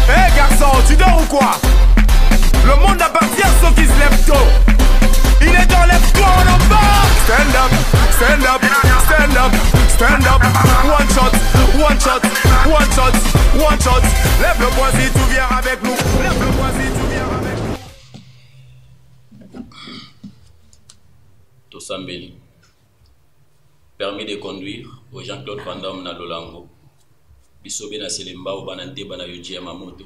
Hé garçon, tu dors ou quoi? Le monde appartient à ceux qui se lèvent tôt. Il est dans les corps en bas. Stand up, stand up, stand up, stand up. One shot, one shot, one shot, one shot. Lève le poing si tu viens avec nous. Lève le poing si tu viens avec nous. Tosambeli. Permis de conduire au Jean-Claude Van Damme na Lolango. Bisobe na Selemba ou banante bana yoji Yamamoto.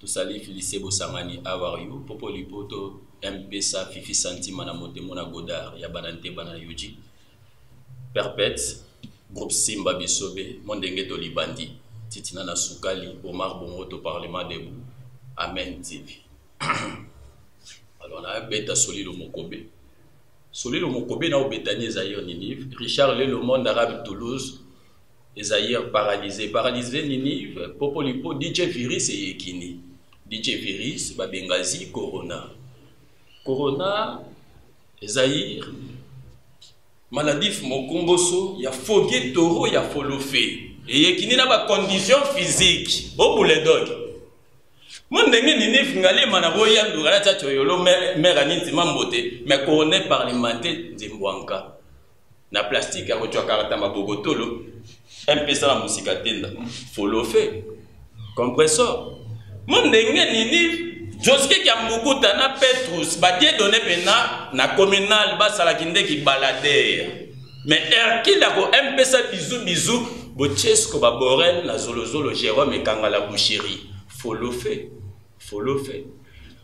Tosali Felice Bosangani Awario. Popo Lipoto MPSA Fifi Santima na Motemona Godard. Ya banante bana yoji. Perpète. Groupe Simba Bisobe. Mondenge Tolibandi. Titina na Soukali. Omar Bongoto Parlement debout. Amen TV. Alors on a un bêta solide au Mokobe. Solide au Mokobe na Obetani Zahir Ninive. Richard Le Monde Arabe Toulouse. Zahir paralysé. Paralysé Ninive. Popolipo DJ Virus et Yekini. DJ Virus, Babengazi, Corona. Corona, Zahir. Maladif Mokomboso. Ya Fogué Toro, ya Folofé. Et Yekini na ba condition physique. Au boulet dog. Mon dengue Ninive ngali manabo yandu gala chacho yolo mera ninti mambote mais couronné parlementaire Zimbwanka na plastique a rochwa karata mabogotolo MPSA la musika tenda follow fait compresseur mon dengue Ninive joske kiambukuta na Petrus batie donné pena na communal basala kinde ki balader mais erkila ko MPSA bisou bochesko ba borel na zolozolo Jérôme et Kangala Boucherie follow fait.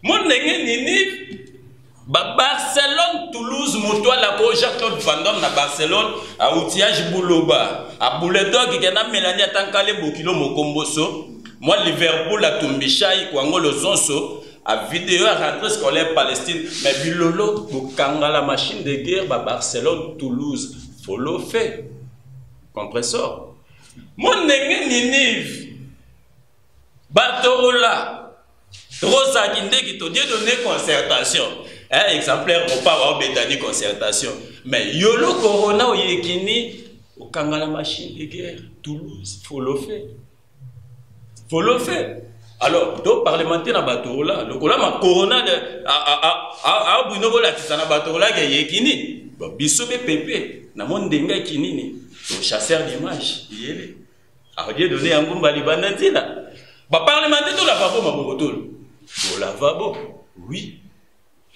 Mon nengue Ninive, Barcelone, Toulouse, Motoa, la Jacques-Claude Van Damme na Barcelone, à outillage Bouloba, à Bouledo, qui a Mélanie Tankale Bokilo Mokomboso, moi Liverpool, à Tumbichai, Kwango Lozonso, à vidéo à rentrée scolaire Palestine, mais Bilolo, Bukanga, la machine de guerre, Barcelone, Toulouse, follow fait. Compresseur. Mon nengue Ninive, Batorola. Rosa Kinde qui t'a donné concertation. Un exemplaire, on pas avoir bétani concertation. Mais Yolo Corona ou Yekini, au Kangala machine de guerre, Toulouse, faut le faire. Faut le faire. Alors, donc parlementaire na Batorola, le Corona Corona a Bruno la Tisana Batorola qui Yekini. Bisobe Pepe, na monde denga Kinini, le chasseur d'images, il est. Alors, Dieu donné un gumba libanantina. Bah, parlementaire, tout la lavabo, ma bogotolo. Au lavabo, oui.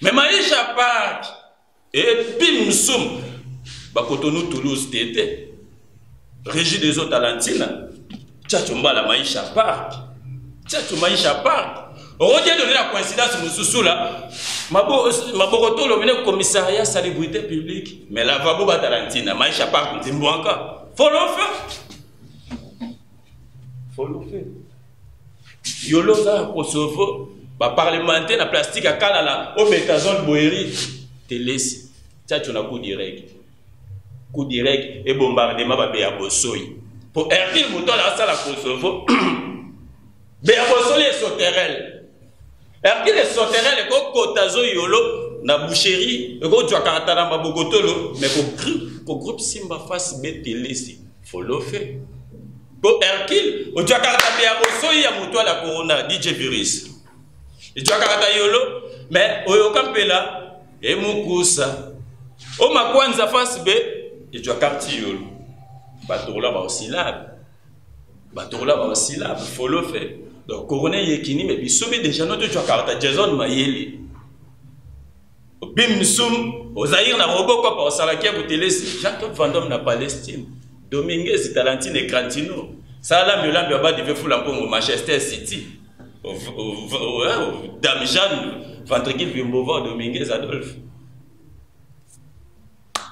Mais Maïcha Park, et Bim Soum, bah, Cotonou, Toulouse, Tété, Régie des eaux Talentina, Tchatchumba, la Maïcha Park, Tchatchou Maïcha Park. On va donner la coïncidence, Moussoussou, là. Ma bogotolo, le commissariat salubrité publique, mais lavabo, bah, Talentina, Maïcha Park, Timbouanka. Faut le faire. Faut le faire. Yolo za Kosovo, ba parlementaire na plastique à Kalala, au Betazon Boeri, te laisse. Ça tu as coup direct et bombardement ba Béa Bossoy. Pour Erbil Mouton la salle à Kosovo, Béa Bossoy est sauterelle. Erbil est sauterelle et Kotazo Yolo na boucherie, et ko tu as Karatana Babogotolo, mais ko groupe Simba face B te laisse. Faut le faire. Pour Hercule, au Djakarta Béaboso, il y a Moutoua la Corona, DJ Virus. Et Djakarta Yolo, mais au Yokampela, et Moukoussa. Au Makwanza face B, et Djakarta Yolo. Batourla va aussi là. Batourla va aussi là, il faut le faire. Donc, Corona Yekini, mais Bissobe déjà notre Djakarta, Jason Mayeli. Bim Soum, aux Zahir na Robocop, au Salakia, vous télési. Jean-Claude Van Damme na Palestine. Dominguez, Talentine et Crantino. Ça, là, Milan, Biaba, devait foutre un peu au Manchester City. Dame Jeanne, Ventrikil, Vimbova, Dominguez, Adolphe.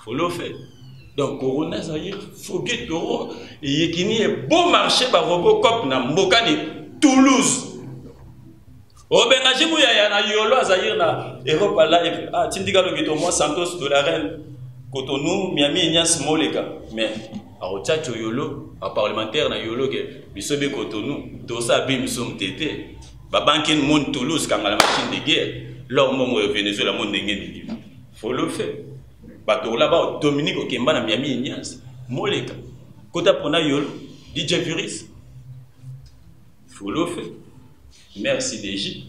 Faut le faire. Donc, Corona, Zahir, Fogué Toro, et Yekini est beau marché par Robocop, na Mbokani, Toulouse. Au Benajimou, il y a un Yolo, Zahir, na Europa Live. Ah, Tindiga, le Guito, moi, Santos, de la Reine, Cotonou, Miami, Ignace, Moleka. Mais, à Ochacho Yolo, à parlementaire na Yolo que bisobe Cotonou, dosa bim som tété, babankin monde Toulouse quand la machine de guerre, leur moment au Venezuela monde n'engage. Faut le faire. Bateau là-bas Dominique Okemba na Miami Ignace, Moleka. Kota pona Yolo, DJ Virus, Foulofe, merci DJ.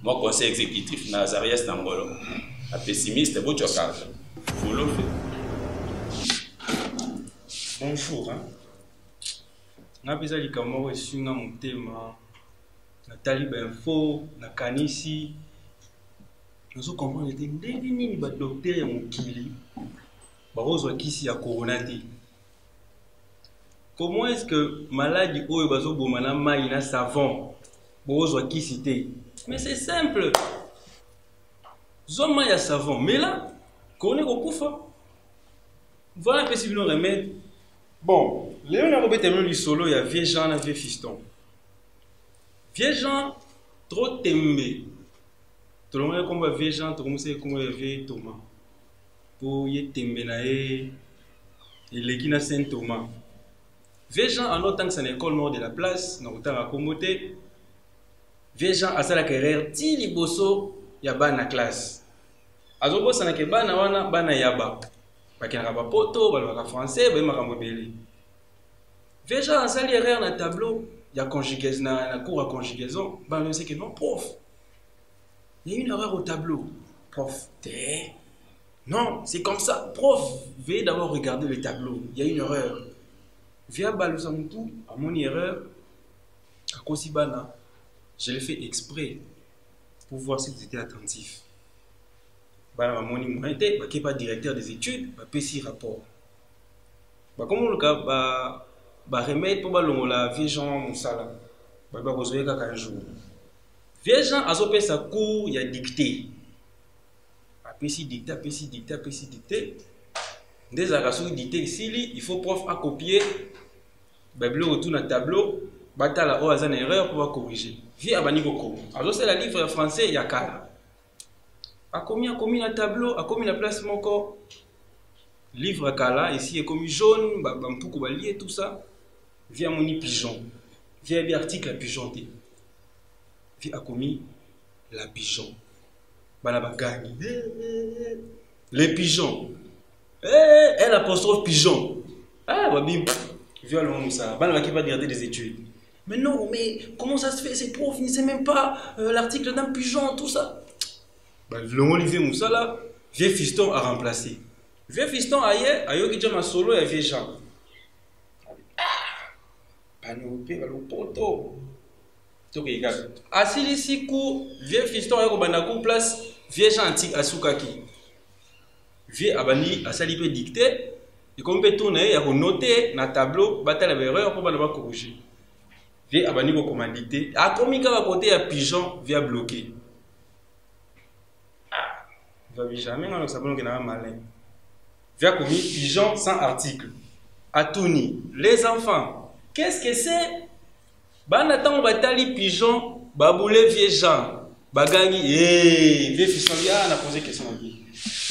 Mon conseil exécutif Nazarias Tangolo, un pessimiste, vous chocage. Foulofe. Bonjour. Na pesa likamoko esunga motema na taliba info na kanisi nazo comprendre te ndenge nini ba docteur ya mokili bazwa kisi ya corona te. Comment est-ce que maladie oyo bazoboma na mai na savon bazwa kisi te? Mais c'est simple. Zoma ya savon mais là connaît kokufa. Voilà un peu si vous le remède. Bon, Léon a robé le solo, il y a vieux Jean et vieux fiston. Vieux Jean, trop tembe. Tout le monde comme vieux Jean, tout le monde sait comment il y a vieux Thomas. Pour y tembe na et l'équina Saint Thomas. Vieux Jean, en autant que c'est une école nord de la place, dans autant à commoter. Vieux Jean a ça la carrière, ti liboso, ya ba na classe. Azobo ça na ke ba na wana, ba na yaba. Bakena ba poto, ba français, ba makambo belé. Déjà en salle erreur na tableau, il y a conjugaison na cours à conjugaison, ba on sait que non prof. Il y a une erreur au tableau. Prof, non, c'est comme ça. Prof, veuillez d'abord regarder le tableau. Il y a une erreur. Via Balusamutu, à mon erreur, à Kosibana, je l'ai fait exprès pour voir si vous étiez attentifs. Bah, mon immunité, bah, qui n'est pas directeur des études, bah, PC rapport. Bah, comme le cas, bah, remède pour la vieille gens, mon salaire. Bah, bah, vous avez qu'un jour. Vieille gens, à ce sa cours, il y a dicté. Bah, PC dicté, PC dicté, PC dicté. Des arrasos dicté ici, il faut prof à copier. Bah, le retour dans le tableau, bah, t'as la haut à une erreur pour corriger. Vieille à Banigoko. Alors, c'est la livre français, il y a qu'à. A commis un tableau, a commis la place mon corps. Livre à Kala, ici est commis jaune, bampuku balié, tout ça. Via moni pigeon. Via des articles à pigeon. Via a commis la pigeon. Balabagani. Les pigeons. Elle apostrophe pigeon. Ah, babim. Via le monde ça. Balaba qui va regarder des études. Mais non, mais comment ça se fait? Ces profs, ils ne savent même pas l'article d'un pigeon, tout ça. Le Olivier Moussala, vieux fiston a remplacé. Vieux fiston ailleurs, a yoki jama solo et vieux Jean. Panopé, le poto. Asili siku, vieux fiston a yoki place, vieux Jean antique à Soukaki. Vieux abani a sali peut dicter, et comme peut tourner, il y a noter dans le tableau, bataille la erreur pour ne pas corriger. Vieux abani ko commandité, a commis qu'à côté à pigeon, vieux bloqué. Vous n'avez jamais dans le sabon qui n'a pas malin. Via commis pigeon sans article. Atouni. Les enfants. Qu'est-ce que c'est? Banatan batali pigeon, baboulé vieux Jean. Bagani. Vieux fiston. On a posé question.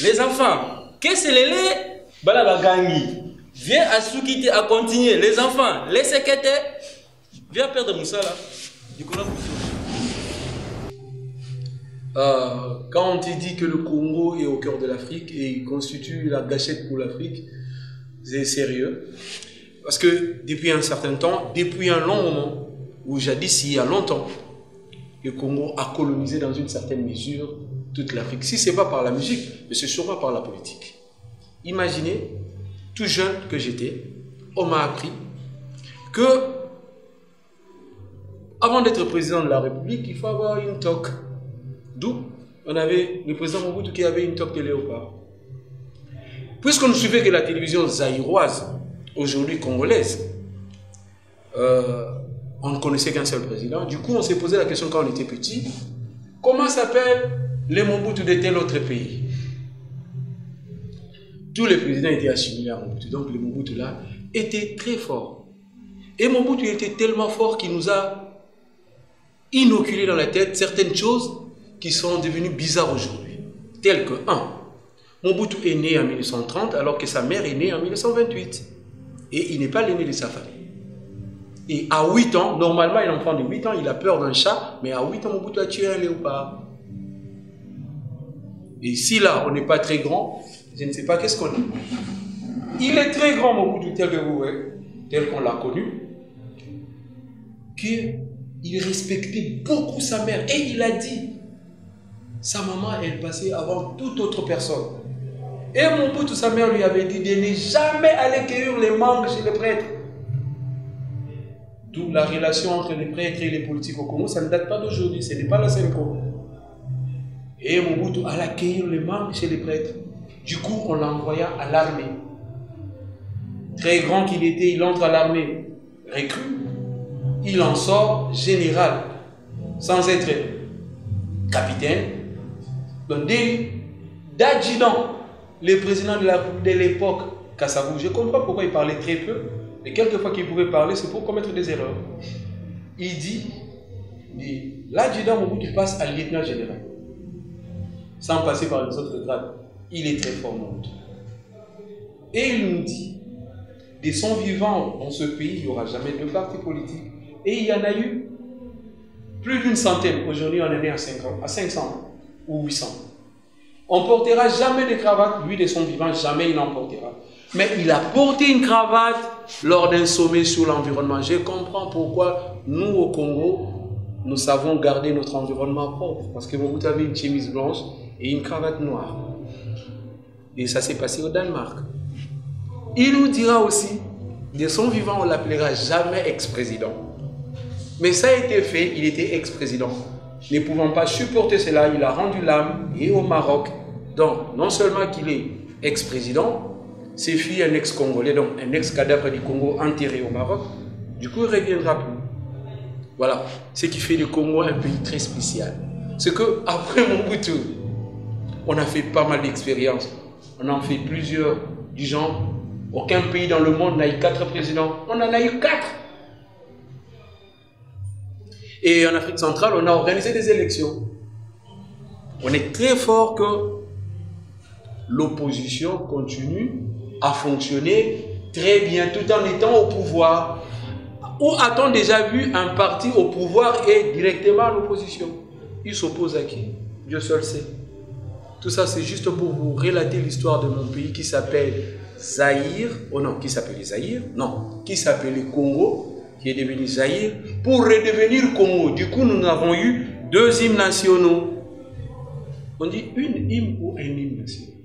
Les enfants. Qu'est-ce que c'est les lait? Bala bagani. Viens à Soukiti à continuer. Les enfants. Laissez qu'être. Viens perdre Moussala. Nicolas Moussala. Quand on te dit que le Congo est au cœur de l'Afrique et il constitue la gâchette pour l'Afrique, c'est sérieux. Parce que depuis un certain temps, depuis un long moment, ou jadis il y a longtemps, le Congo a colonisé dans une certaine mesure toute l'Afrique. Si ce n'est pas par la musique, mais c'est sûrement par la politique. Imaginez, tout jeune que j'étais, on m'a appris que avant d'être président de la République, il faut avoir une toque. D'où on avait le président Mobutu qui avait une toque de léopard. Puisqu'on ne suivait que la télévision zaïroise, aujourd'hui congolaise, on ne connaissait qu'un seul président. Du coup, on s'est posé la question quand on était petit, comment s'appellent les Mobutu de tel autre pays? Tous les présidents étaient assimilés à Mobutu. Donc les Mobutu là étaient très forts. Et Mobutu était tellement fort qu'il nous a inoculé dans la tête certaines choses qui sont devenues bizarres aujourd'hui. Telles que 1. Mobutu est né en 1930 alors que sa mère est née en 1928. Et il n'est pas l'aîné de sa famille. Et à 8 ans, normalement un enfant de 8 ans, il a peur d'un chat, mais à 8 ans, Mobutu a tué un léopard. Et si là, on n'est pas très grand, je ne sais pas qu'est-ce qu'on est. Il est très grand, Mobutu, tel que vous, tel qu'on l'a connu. qu'il respectait beaucoup sa mère. Et il a dit, sa maman, elle passait avant toute autre personne. Et Mobutu, sa mère, lui avait dit de ne jamais aller cueillir les mangues chez les prêtres. D'où la relation entre les prêtres et les politiques au Congo, ça ne date pas d'aujourd'hui, ce n'est pas la seule Congo. Et Mobutu alla cueillir les mangues chez les prêtres. Du coup, on l'envoya à l'armée. Très grand qu'il était, il entre à l'armée recrue. Il en sort général, sans être capitaine. Donc, d'adjudant, le président de l'époque, Kassavou, je comprends pourquoi il parlait très peu, et quelquefois qu'il pouvait parler, c'est pour commettre des erreurs. Il dit, l'adjudant Mobutu passe à lieutenant général, sans passer par les autres grades. Il est très fort, Mobutu. Et il nous dit, de son vivant dans ce pays, il n'y aura jamais de parti politique. Et il y en a eu plus d'une centaine. Aujourd'hui, on en est à 500 ou 800. On ne portera jamais de cravate. Lui, de son vivant, jamais il n'en portera. Mais il a porté une cravate lors d'un sommet sur l'environnement. Je comprends pourquoi nous, au Congo, nous savons garder notre environnement propre. Parce que vous avez une chemise blanche et une cravate noire. Et ça s'est passé au Danemark. Il nous dira aussi, de son vivant, on ne l'appellera jamais ex-président. Mais ça a été fait, il était ex-président. Ne pouvant pas supporter cela, il a rendu l'âme et au Maroc. Donc, non seulement qu'il est ex-président, ses filles un ex-congolais, donc un ex-cadavre du Congo enterré au Maroc, du coup, il ne reviendra plus. Voilà, ce qui fait le Congo un pays très spécial. C'est qu'après Mobutu, on a fait pas mal d'expériences. On en fait plusieurs du genre. Aucun pays dans le monde n'a eu 4 présidents. On en a eu 4. Et en Afrique centrale, on a organisé des élections. On est très fort que l'opposition continue à fonctionner très bien tout en étant au pouvoir. Où a-t-on déjà vu un parti au pouvoir et directement à l'opposition? Il s'oppose à qui? Dieu seul sait. Tout ça, c'est juste pour vous relater l'histoire de mon pays qui s'appelle Zaïre. Oh non, qui s'appelait Zaïre? Non, qui s'appelait Congo, qui est devenu Zaïre, pour redevenir Congo. Du coup, nous avons eu 2 hymnes nationaux. On dit une hymne ou un hymne national?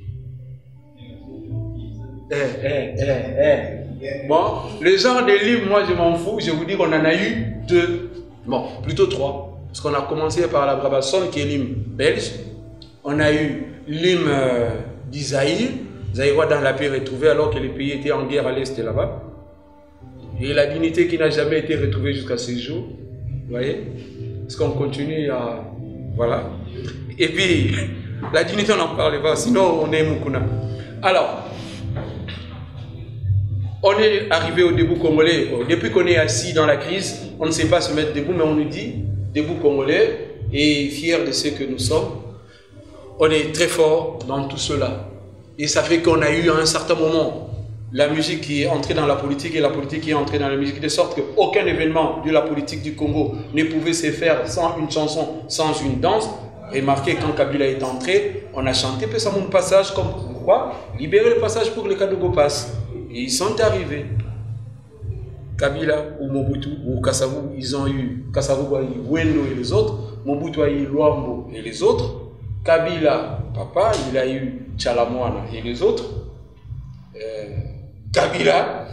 Bon, le genre de livre, moi je m'en fous, je vous dis qu'on en a eu 2. Bon, plutôt 3. Parce qu'on a commencé par la Brabazon, qui est l'hymne belge. On a eu l'hymne d'Isaïe, Zaïrois dans la paix retrouvée alors que les pays étaient en guerre à l'est là-bas. Et la dignité qui n'a jamais été retrouvée jusqu'à ce jour. Vous voyez? Est-ce qu'on continue à... Voilà. Et puis, la dignité, on n'en parle pas, sinon on est Mukuna. Alors, on est arrivé au debout congolais. Depuis qu'on est assis dans la crise, on ne sait pas se mettre debout, mais on nous dit debout congolais et fiers de ce que nous sommes. On est très fort dans tout cela. Et ça fait qu'on a eu à un certain moment la musique qui est entrée dans la politique et la politique qui est entrée dans la musique, de sorte qu'aucun événement de la politique du Congo ne pouvait se faire sans une chanson, sans une danse. Remarquez, quand Kabila est entré, on a chanté mon passage comme quoi libérer le passage pour que les Kadogo passent. Et ils sont arrivés. Kabila ou Mobutu ou Kassavou, ils ont eu Kassavou a eu Wendo et les autres, Mobutu a eu Luambo et les autres. Kabila, papa, il a eu Tchalamouana et les autres. Kabila,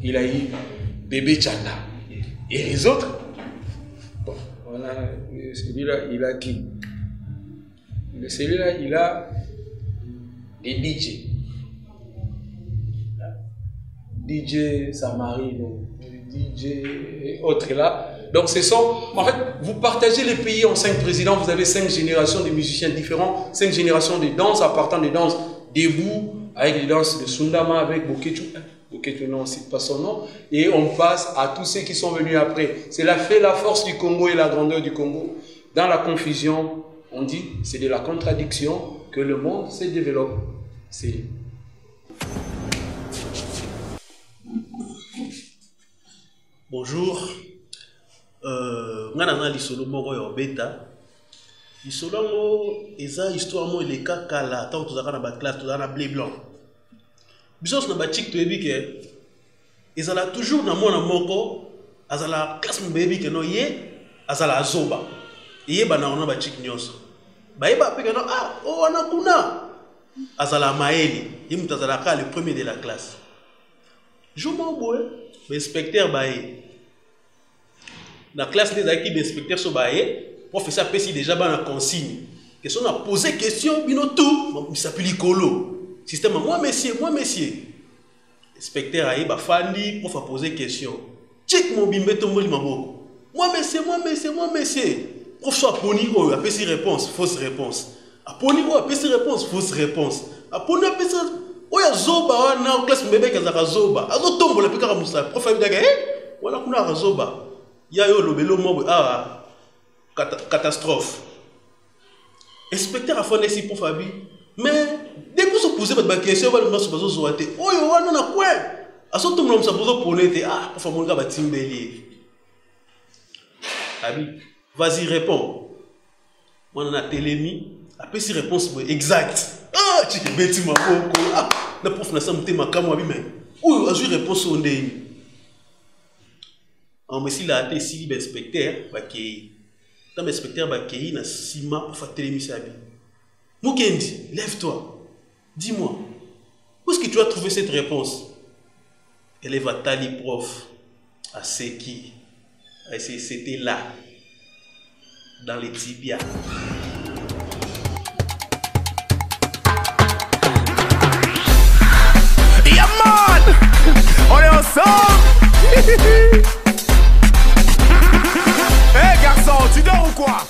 il a eu Bébé Tchanda et les autres. Bon, voilà, celui-là, il a qui? Celui-là, il a des DJ. DJ Samarino, DJ et autres là. Donc ce sont, en fait, vous partagez les pays en 5 présidents, vous avez 5 générations de musiciens différents, 5 générations de danses, appartant des danses debout, avec les danses de Sundama, avec Boketu. Boketu, non, on ne cite pas son nom. Et on passe à tous ceux qui sont venus après. C'est la force du Congo et la grandeur du Congo. Dans la confusion, on dit, c'est de la contradiction que le monde se développe. C'est... Bonjour. Nga na lisolo moko yo beta. Lisolo ngo eza histoire mo eleka kala tant tozaka na ba classe tozaka na blé blanc. Biso na ba chic toyebi ke ezala toujours na mwana moko azala classe mon baby que non yé azala azoba yé bana on ba chik nyonso ba yeba pe que non ah oh ana kuna azala maeli yé mutazala ka le premier de la classe jo mo boy inspecteur ba yé la classe des acquis d'inspecteur so ba yé professeur pesi déjà ba na consigne que son a posé question bino tout il s'appelle colo système moi messieurs inspecteur aïe ba fandi prof a posé question check mon bimbe tomboli maboko moi messieurs prof soit poni o a fait réponse fausse réponse a poni o a fait réponse fausse réponse a poni a fait o ya zoba wana classe mbebe kazaka zoba azo tombola pika musa prof a daga wala kuna zoba ya yo lobelo mo ah catastrophe inspecteur a fondé si prof abi mais dès que vous posez votre question vous allez me dire zoate oyo wana na quoi aso tout le monde s'aposo ponete ah prof mon gars ba timbeli abi vas-y réponds moi on a télémi après si réponse exact ah tu beti maboko ah na prof na samté makamo abi mais oyo azu réponse ondeni en messi la té si inspecteur ba ki tam inspecteur ba ki na sima prof a télémi sabi Mukendi, lève-toi. Dis-moi, où est-ce que tu as trouvé cette réponse? Élève à Tali prof, à Seki. C'était là, dans les tibias. Yeah man, on est ensemble. Hey garçon, tu dors ou quoi?